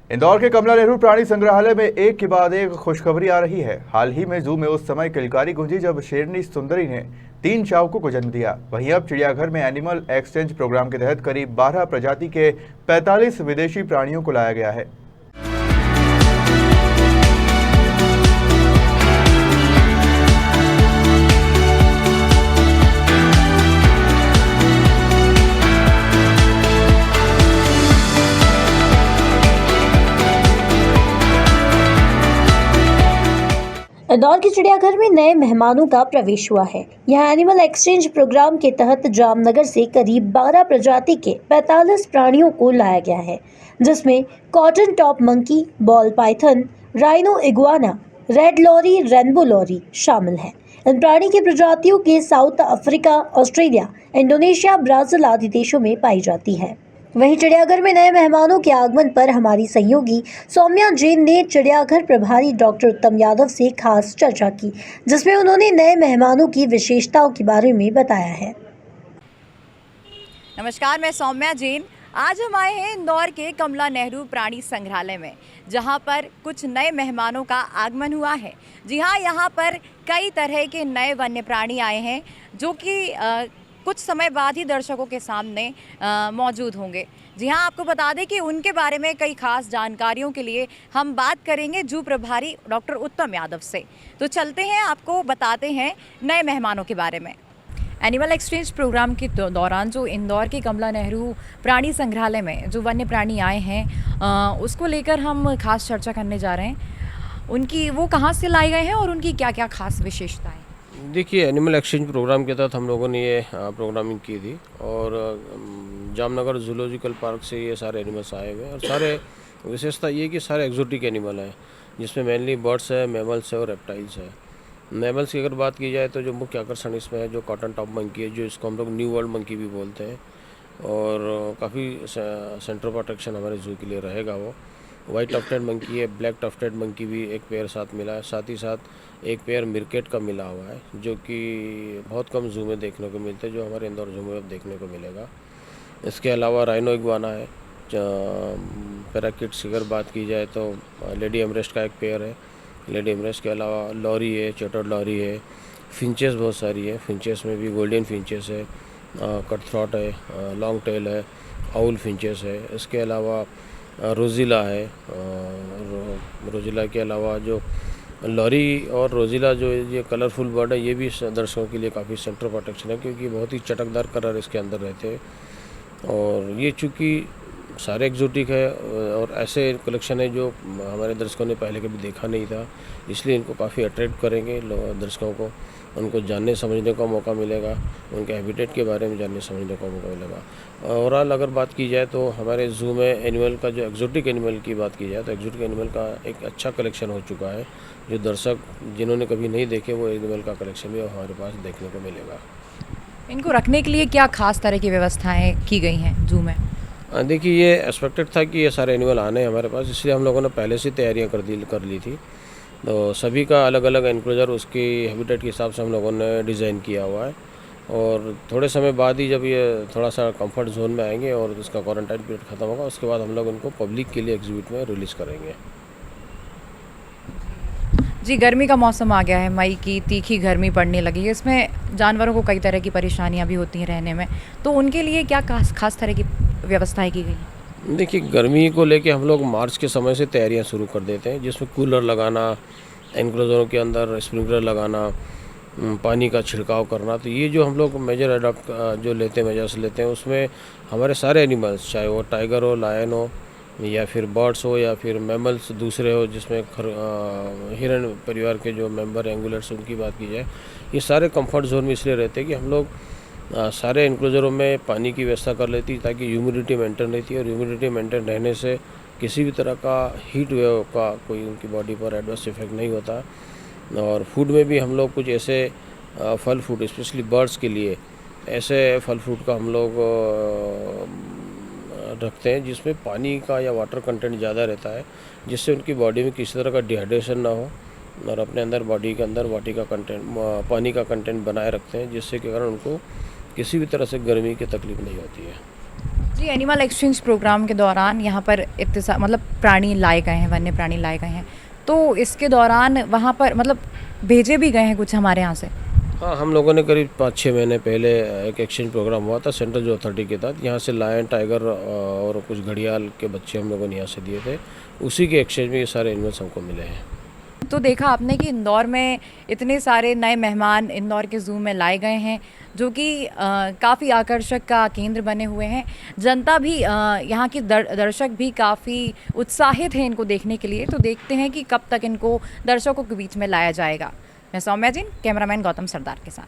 इंदौर के कमला नेहरू प्राणी संग्रहालय में एक के बाद एक खुशखबरी आ रही है। हाल ही में जू में उस समय किलकारी गूंजी जब शेरनी सुंदरी ने 3 शावकों को जन्म दिया। वहीं अब चिड़ियाघर में एनिमल एक्सचेंज प्रोग्राम के तहत करीब 12 प्रजाति के 45 विदेशी प्राणियों को लाया गया है। इंदौर के चिड़ियाघर में नए मेहमानों का प्रवेश हुआ है। यहाँ एनिमल एक्सचेंज प्रोग्राम के तहत जामनगर से करीब 12 प्रजाति के 45 प्राणियों को लाया गया है, जिसमें cotton top monkey, ball python, rhino iguana, red lory, rainbow lory शामिल हैं। इन प्राणी की प्रजातियों के South Africa, Australia, Indonesia, Brazil आदि देशों में पाई जाती है। वहीं चिड़ियाघर में नए मेहमानों के आगमन पर हमारी सहयोगी सौम्या जैन ने चिड़ियाघर प्रभारी डॉक्टर उत्तम यादव से खास चर्चा की, जिसमें उन्होंने नए मेहमानों की विशेषताओं के बारे में बताया है। नमस्कार, मैं सौम्या जैन। आज हम आए हैं इंदौर के कमला नेहरू प्राणी संग्रहालय में, जहां पर कुछ नए मेहमानों का आगमन हुआ है। जी हाँ, यहां पर कई तरह के नए वन्य प्राणी आए हैं, जो कि कुछ समय बाद ही दर्शकों के सामने मौजूद होंगे। जी हाँ, आपको बता दें कि उनके बारे में कई खास जानकारियों के लिए हम बात करेंगे जू प्रभारी डॉक्टर उत्तम यादव से। तो चलते हैं, आपको बताते हैं नए मेहमानों के बारे में। एनिमल एक्सचेंज प्रोग्राम के दौरान जो इंदौर के कमला नेहरू प्राणी संग्रहालय में जो वन्य प्राणी आए हैं, उसको लेकर हम खास चर्चा करने जा रहे हैं। उनकी वो कहाँ से लाए गए हैं और उनकी क्या क्या खास विशेषताएँ। देखिए, एनिमल एक्सचेंज प्रोग्राम के तहत हम लोगों ने ये प्रोग्रामिंग की थी और जामनगर जूलॉजिकल पार्क से ये सारे एनिमल्स आए हुए हैं। और सारे विशेषता ये कि सारे एक्जोटिक एनिमल हैं, जिसमें मेनली बर्ड्स है, मैमल्स है और रेप्टाइल्स है। मैमल्स की अगर बात की जाए तो जो मुख्य आकर्षण इसमें है जो कॉटन टॉप मंकी है, जो इसको हम लोग न्यू वर्ल्ड मंकी भी बोलते हैं, और काफ़ी सेंटर ऑफ अट्रैक्शन हमारे जू के लिए रहेगा। वो वाइट टफ्टेड मंकी है, ब्लैक टफ्टेड मंकी भी एक पेयर साथ मिला है, साथ ही साथ एक पेयर मिरकेट का मिला हुआ है, जो कि बहुत कम जू में देखने को मिलते हैं, जो हमारे इंदौर जू में अब देखने को मिलेगा। इसके अलावा राइनो इग्वाना है। पैराकिट्स की अगर बात की जाए तो लेडी एमरेस्ट का एक पेयर है। लेडी एमरेस्ट के अलावा लॉरी है, चेटर्ड लॉरी है, फिंचेस बहुत सारी है। फिंचेस में भी गोल्डन फिंचेस है, कट थ्रॉट है, लॉन्ग टेल है, आउल फिंचेस है। इसके अलावा रोजिला है। रोजिला के अलावा जो लॉरी और रोजिला जो ये कलरफुल बर्ड है, ये भी दर्शकों के लिए काफ़ी सेंटर ऑफ अट्रैक्शन है, क्योंकि बहुत ही चटकदार कलर इसके अंदर रहते हैं। और ये चूँकि सारे एक्जोटिक है और ऐसे कलेक्शन है जो हमारे दर्शकों ने पहले कभी देखा नहीं था, इसलिए इनको काफ़ी अट्रैक्ट करेंगे दर्शकों को। उनको जानने समझने का मौका मिलेगा, उनके हैबिटेट के बारे में जानने समझने का मौका मिलेगा। ओवरऑल अगर बात की जाए तो हमारे जू में एनिमल का जो एक्जोटिक एनिमल की बात की जाए तो एक्जोटिक एनिमल का एक अच्छा कलेक्शन हो चुका है। जो दर्शक जिन्होंने कभी नहीं देखे वो एनिमल का कलेक्शन भी हमारे पास देखने को मिलेगा। इनको रखने के लिए क्या खास तरह की व्यवस्थाएँ की गई हैं जू में? देखिए, ये एक्सपेक्टेड था कि ये सारे एनिमल आने हैं हमारे पास, इसलिए हम लोगों ने पहले से तैयारियां कर ली थी। तो सभी का अलग अलग एनक्लोजर उसकी हैबिटेट के हिसाब से हम लोगों ने डिज़ाइन किया हुआ है। और थोड़े समय बाद ही जब ये थोड़ा सा कंफर्ट जोन में आएंगे और उसका क्वारंटाइन पीरियड ख़त्म होगा, उसके बाद हम लोग इनको पब्लिक के लिए एग्जीबिट में रिलीज़ करेंगे। जी, गर्मी का मौसम आ गया है, मई की तीखी गर्मी पड़ने लगी है। इसमें जानवरों को कई तरह की परेशानियां भी होती हैं रहने में, तो उनके लिए क्या खास तरह की व्यवस्थाएं की गई? देखिए, गर्मी को लेके हम लोग मार्च के समय से तैयारियां शुरू कर देते हैं, जिसमें कूलर लगाना, एनक्लोजरों के अंदर स्प्रिंकलर लगाना, पानी का छिड़काव करना। तो ये जो हम लोग मेजर अडॉप्ट जो मेजर्स लेते हैं, उसमें हमारे सारे एनिमल्स, चाहे वो टाइगर हो, लायन हो, या फिर बर्ड्स हो, या फिर मैमल्स दूसरे हो, जिसमें हिरण परिवार के जो मेंबर एंगुलर्स उनकी बात की जाए, ये सारे कंफर्ट जोन में इसलिए रहते हैं कि हम लोग सारे एनक्लोजरों में पानी की व्यवस्था कर लेती, ताकि ह्यूमिडिटी मेंटेन रहती है। और ह्यूमिडिटी मेंटेन रहने से किसी भी तरह का हीट वेव का कोई उनकी बॉडी पर एडवर्स इफेक्ट नहीं होता। और फूड में भी हम लोग कुछ ऐसे फल फ्रूट, स्पेशली बर्ड्स के लिए ऐसे फल फ्रूट का हम लोग रखते हैं जिसमें पानी का या वाटर कंटेंट ज़्यादा रहता है, जिससे उनकी बॉडी में किसी तरह का डिहाइड्रेशन ना हो, और अपने अंदर बॉडी के अंदर पानी का कंटेंट बनाए रखते हैं, जिससे के कारण उनको किसी भी तरह से गर्मी की तकलीफ नहीं होती है। जी, एनिमल एक्सचेंज प्रोग्राम के दौरान यहाँ पर मतलब प्राणी लाए गए हैं, वन्य प्राणी लाए गए हैं, तो इसके दौरान वहाँ पर मतलब भेजे भी गए हैं कुछ हमारे यहाँ से। हाँ, हम लोगों ने करीब 5-6 महीने पहले एक एक्सचेंज प्रोग्राम हुआ था सेंट्रल जो अथॉरिटी के तहत। यहाँ से लायन, टाइगर और कुछ घड़ियाल के बच्चे हम लोगों ने यहाँ से दिए थे। उसी के एक्सचेंज में ये सारे एनिमल्स हमको मिले हैं। तो देखा आपने कि इंदौर में इतने सारे नए मेहमान इंदौर के ज़ू में लाए गए हैं, जो कि काफ़ी आकर्षक का केंद्र बने हुए हैं। जनता भी यहाँ की दर्शक भी काफ़ी उत्साहित हैं इनको देखने के लिए। तो देखते हैं कि कब तक इनको दर्शकों के बीच में लाया जाएगा। मैं सौम्या जिन, कैमरामैन गौतम सरदार के साथ।